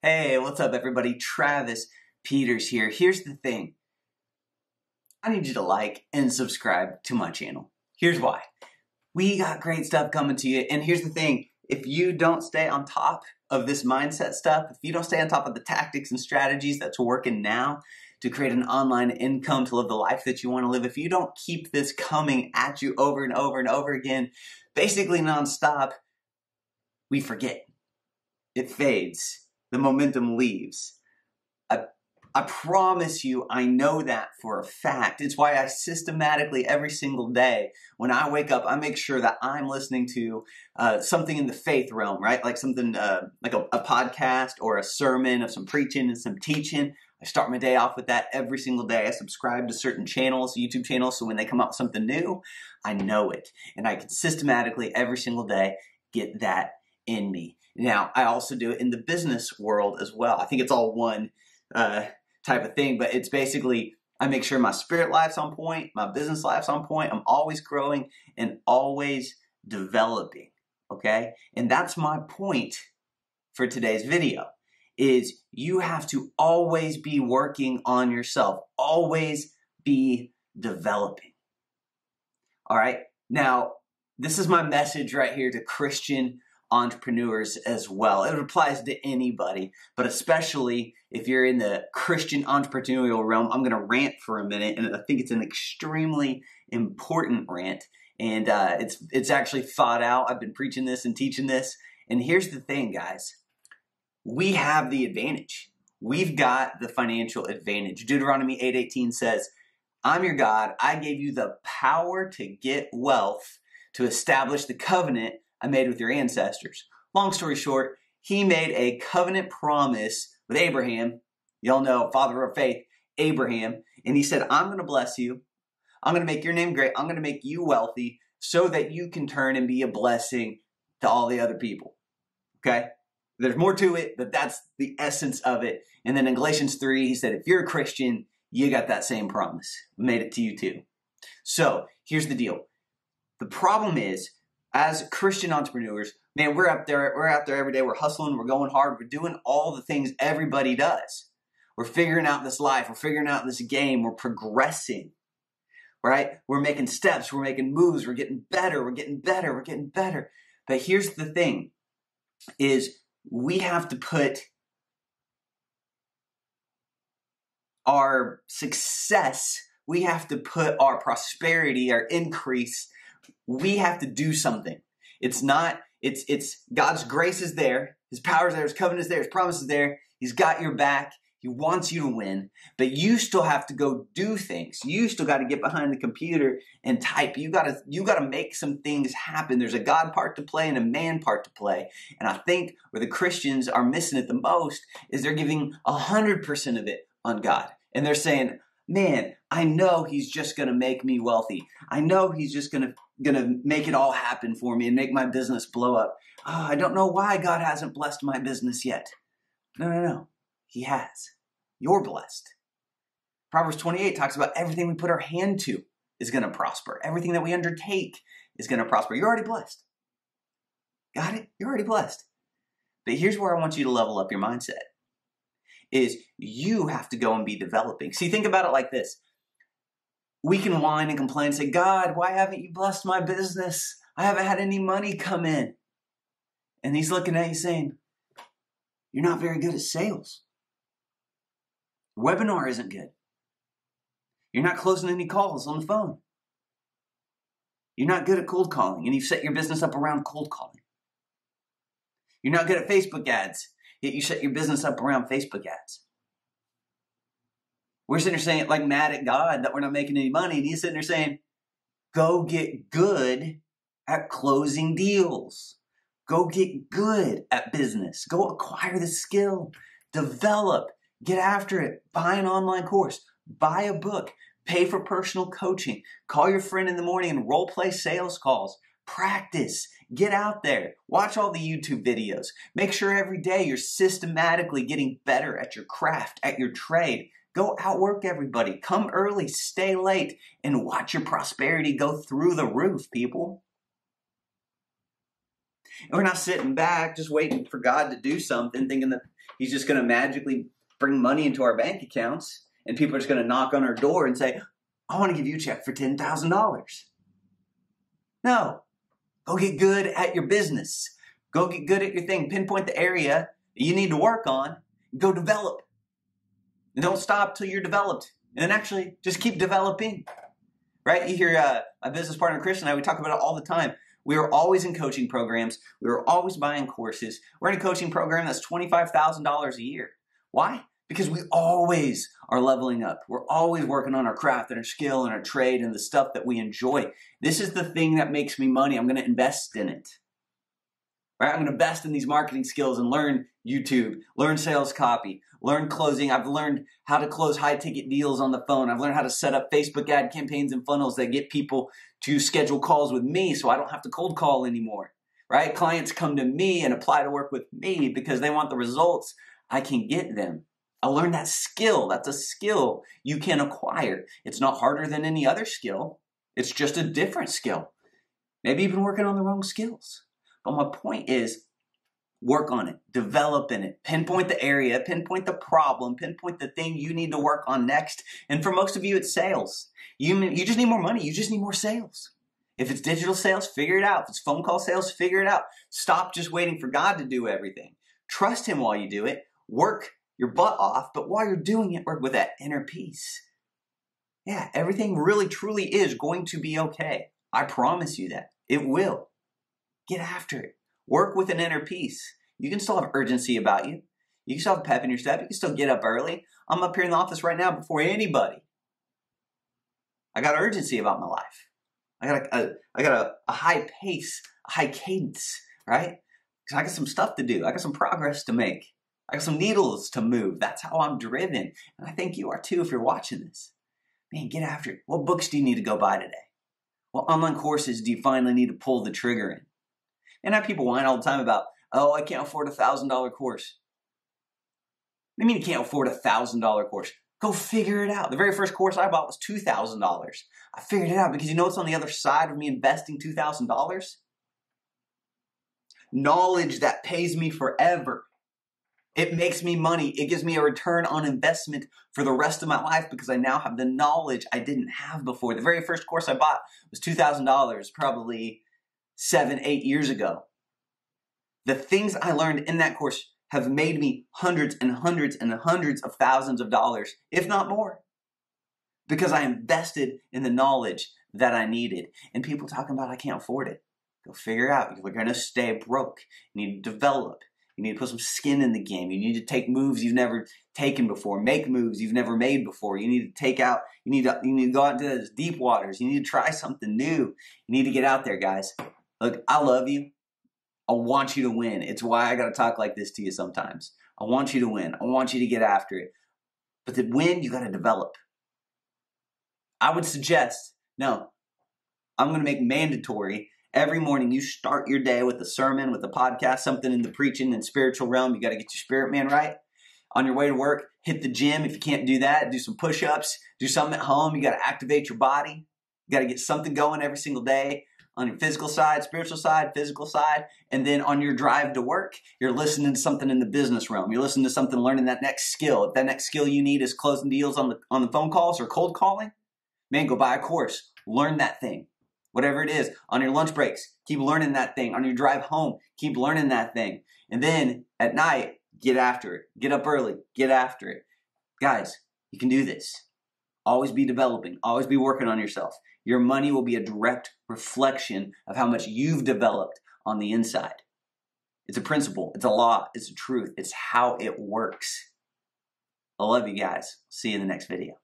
Hey, what's up everybody? Travis Peters here. Here's the thing. I need you to like and subscribe to my channel. Here's why. We got great stuff coming to you, and here's the thing. If you don't stay on top of this mindset stuff, if you don't stay on top of the tactics and strategies that's working now to create an online income to live the life that you want to live, if you don't keep this coming at you over and over and over again, basically nonstop, we forget. It fades. The momentum leaves. I promise you, I know that for a fact. It's why I systematically, every single day, when I wake up, I make sure that I'm listening to something in the faith realm, right? Like something like a podcast or a sermon of some preaching and some teaching. I start my day off with that every single day. I subscribe to certain channels, YouTube channels, so when they come out with something new, I know it. And I can systematically, every single day, get that in me. Now, I also do it in the business world as well. I think it's all one type of thing, but it's basically, I make sure my spirit life's on point, my business life's on point. I'm always growing and always developing, okay? And that's my point for today's video, is you have to always be working on yourself, always be developing, all right? Now, this is my message right here to Christian entrepreneurs as well. It applies to anybody, but especially if you're in the Christian entrepreneurial realm. I'm going to rant for a minute, and I think it's an extremely important rant, and it's actually thought out. I've been preaching this and teaching this, and here's the thing, guys. We have the advantage. We've got the financial advantage. Deuteronomy 8:18 says, "I'm your God. I gave you the power to get wealth, to establish the covenant I made with your ancestors." Long story short, he made a covenant promise with Abraham. Y'all know, father of faith, Abraham. And he said, I'm going to bless you. I'm going to make your name great. I'm going to make you wealthy so that you can turn and be a blessing to all the other people. Okay? There's more to it, but that's the essence of it. And then in Galatians 3, he said, if you're a Christian, you got that same promise. Made it to you too. So here's the deal. The problem is, as Christian entrepreneurs, man, we're out there every day. We're hustling, we're going hard, we're doing all the things everybody does. We're figuring out this life, we're figuring out this game, we're progressing, right? We're making steps, we're making moves, we're getting better, we're getting better, we're getting better. But here's the thing, is we have to put our success, we have to put our prosperity, our increase, we have to do something. It's God's grace is there. His power is there. His covenant is there. His promise is there. He's got your back. He wants you to win, but you still have to go do things. You still got to get behind the computer and type. You got to make some things happen. There's a God part to play and a man part to play. And I think where the Christians are missing it the most is they're giving 100% of it on God. And they're saying, man, I know he's just going to make me wealthy. I know he's just going to make it all happen for me and make my business blow up. Oh, I don't know why God hasn't blessed my business yet. No. He has. You're blessed. Proverbs 28 talks about everything we put our hand to is going to prosper. Everything that we undertake is going to prosper. You're already blessed. Got it? You're already blessed. But here's where I want you to level up your mindset. Is you have to go and be developing. See, think about it like this. We can whine and complain and say, God, why haven't you blessed my business? I haven't had any money come in. And he's looking at you saying, you're not very good at sales. Webinar isn't good. You're not closing any calls on the phone. You're not good at cold calling, and you've set your business up around cold calling. You're not good at Facebook ads, yet you set your business up around Facebook ads. We're sitting there saying, like, mad at God that we're not making any money, and he's sitting there saying, go get good at closing deals. Go get good at business. Go acquire the skill. Develop. Get after it. Buy an online course. Buy a book. Pay for personal coaching. Call your friend in the morning and role play sales calls. Practice. Get out there. Watch all the YouTube videos. Make sure every day you're systematically getting better at your craft, at your trade. Go outwork everybody. Come early, stay late, and watch your prosperity go through the roof, people. And we're not sitting back just waiting for God to do something, thinking that he's just going to magically bring money into our bank accounts and people are just going to knock on our door and say, I want to give you a check for $10,000. No. Go get good at your business. Go get good at your thing. Pinpoint the area that you need to work on. Go develop. And don't stop till you're developed. And then actually just keep developing. Right? You hear my business partner Chris and I, we talk about it all the time. We are always in coaching programs. We are always buying courses. We're in a coaching program that's $25,000 a year. Why? Because we always are leveling up. We're always working on our craft and our skill and our trade and the stuff that we enjoy. This is the thing that makes me money. I'm going to invest in it. Right? I'm going to invest in these marketing skills and learn YouTube, learn sales copy, learn closing. I've learned how to close high ticket deals on the phone. I've learned how to set up Facebook ad campaigns and funnels that get people to schedule calls with me so I don't have to cold call anymore. Right? Clients come to me and apply to work with me because they want the results I can get them. I learned that skill. That's a skill you can acquire. It's not harder than any other skill. It's just a different skill. Maybe you've been working on the wrong skills. But my point is, work on it, develop in it, pinpoint the area, pinpoint the problem, pinpoint the thing you need to work on next. And for most of you, it's sales. You just need more money. You just need more sales. If it's digital sales, figure it out. If it's phone call sales, figure it out. Stop just waiting for God to do everything. Trust Him while you do it. Work your butt off, but while you're doing it, work with that inner peace. Yeah, everything really truly is going to be okay. I promise you that. It will. Get after it. Work with an inner peace. You can still have urgency about you. You can still have pep in your step. You can still get up early. I'm up here in the office right now before anybody. I got urgency about my life. I got a high pace, a high cadence, right? Because I got some stuff to do. I got some progress to make. I got some needles to move. That's how I'm driven. And I think you are too if you're watching this. Man, get after it. What books do you need to go buy today? What online courses do you finally need to pull the trigger in? And I have people whine all the time about, oh, I can't afford a $1,000 course. What do you mean you can't afford a $1,000 course? Go figure it out. The very first course I bought was $2,000. I figured it out because you know what's on the other side of me investing $2,000? Knowledge that pays me forever. It makes me money. It gives me a return on investment for the rest of my life because I now have the knowledge I didn't have before. The very first course I bought was $2,000, probably 7, 8 years ago. The things I learned in that course have made me hundreds and hundreds and hundreds of thousands of dollars, if not more, because I invested in the knowledge that I needed. And people talking about I can't afford it. Go figure out. You're going to stay broke. You need to develop. You need to put some skin in the game. You need to take moves you've never taken before. Make moves you've never made before. You need to take out, you need to go out into those deep waters. You need to try something new. You need to get out there, guys. Look, I love you. I want you to win. It's why I got to talk like this to you sometimes. I want you to win. I want you to get after it. But to win, you got to develop. I would suggest, no, I'm going to make mandatory every morning you start your day with a sermon, with a podcast, something in the preaching and spiritual realm. You got to get your spirit man right. On your way to work, hit the gym. If you can't do that, do some push-ups. Do something at home. You got to activate your body. You got to get something going every single day. On your physical side, spiritual side, physical side, and then on your drive to work, you're listening to something in the business realm. You're listening to something, learning that next skill. If that next skill you need is closing deals on the phone calls or cold calling, man, go buy a course. Learn that thing. Whatever it is. On your lunch breaks, keep learning that thing. On your drive home, keep learning that thing. And then at night, get after it. Get up early. Get after it. Guys, you can do this. Always be developing. Always be working on yourself. Your money will be a direct reflection of how much you've developed on the inside. It's a principle. It's a law. It's a truth. It's how it works. I love you guys. See you in the next video.